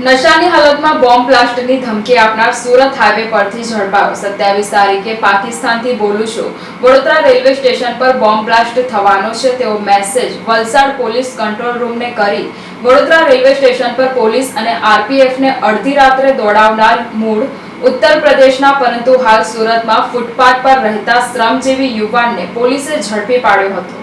નશાની હાલતમાં બોમ્બ બ્લાસ્ટની ધમકી આપનાર સુરત હાઈવે પરથી ઝડપાયો। 27 તારીખે પાકિસ્તાનથી બોલું છું, વડોદરા રેલવે સ્ટેશન પર બોમ્બ બ્લાસ્ટ થવાનો છે તેવો મેસેજ વલસાડ પોલીસ કંટ્રોલ રૂમને કરી વડોદરા રેલવે સ્ટેશન પર પોલીસ અને આરપીએફને અડધી રાત્રે દોડાવનાર મૂળ ઉત્તર પ્રદેશના પરંતુ હાલ સુરતમાં ફૂટપાથ પર રહેતા શ્રમજીવી યુવાનને પોલીસે ઝડપી પાડ્યો હતો।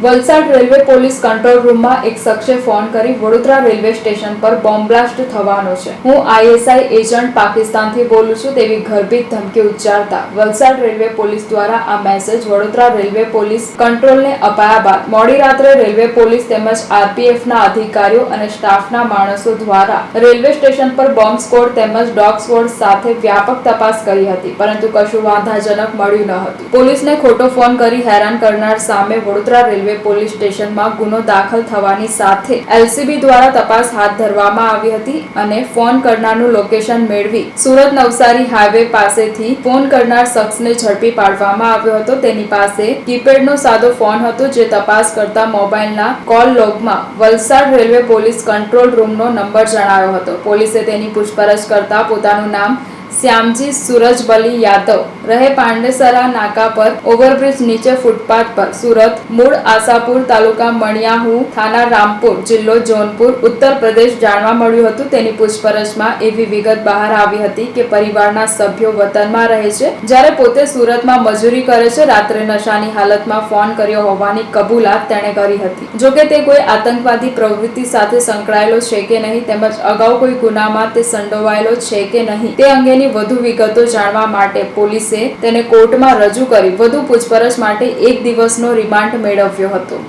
વલસાડ રેલવે પોલીસ કંટ્રોલ રૂમમાં એક શખ્સે ફોન કરી વડોદરા રેલવે સ્ટેશન પર બોમ્બ બ્લાસ્ટ થવાનો છે, હું આઈએસઆઈ એજન્ટ પાકિસ્તાનથી બોલું છું તેવી ગર્ભિત ધમકી ઉચ્ચારતા વલસાડ રેલવે પોલીસ દ્વારા આ મેસેજ વડોદરા રેલવે પોલીસ કંટ્રોલને અપાયા બાદ મોડી રાત્રે રેલવે પોલીસ તેમજ આરપીએફના અધિકારીઓ અને સ્ટાફના માણસો દ્વારા રેલવે સ્ટેશન પર બોમ્બ સ્ક્વોડ તેમજ ડોગ સ્ક્વોડ સાથે વ્યાપક તપાસ કરી હતી, પરંતુ કશું વાંધાજનક મળ્યું ન હતું। પોલીસને ખોટો ફોન કરી હેરાન કરનાર સામે વડોદરા રેલવે પોલીસ સ્ટેશનમાં ગુનો દાખલ થવાની સાથે એલસીબી દ્વારા તપાસ હાથ ધરવામાં આવી હતી અને ફોન કરનારનું લોકેશન મેળવી સુરત નવસારી હાઈવે પાસેથી ફોન કરનાર શખ્સને ઝડપી પાડવામાં આવ્યો હતો। તેની પાસે કીપેડનો સાદો ફોન હતો, જે તપાસ કરતા મોબાઈલના કોલ લોગમાં વલસાડ રેલવે પોલીસ કંટ્રોલ રૂમનો નંબર જણાયો હતો। પોલીસે તેની પૂછપરછ કરતા પોતાનું નામ શ્યામજી સુરજબલી યાદવ, રહે પાંડેસરા નાકા પર ઓવરબ્રિજ નીચે ફૂટપાથ પર સુરત, મૂળ આશાપુર, તાલુકા મણિયાહુ, થાના રામપુર, જિલ્લો જોનપુર, ઉત્તર પ્રદેશ જાણવા મળ્યું હતું। તેની પૂછપરછમાં એવી વિગત બહાર આવી હતી કે પરિવારના સભ્યો વતનમાં રહે છે, જ્યારે પોતે સુરતમાં મજૂરી કરે છે। રાત્રે નશાની હાલતમાં ફોન કર્યો હોવાની કબૂલાત તેણે કરી હતી। જોકે તે કોઈ આતંકવાદી પ્રવૃત્તિ સાથે સંકળાયેલો છે કે નહીં તેમજ અગાઉ કોઈ ગુનામાં તે સંડોવાયેલો છે કે નહીં તે અંગેની વધુ વિગતો જાણવા માટે પોલીસે તેને કોર્ટમાં રજૂ કરી વધુ પૂછપરછ માટે 1 દિવસનો રિમાન્ડ મેળવ્યો હતો।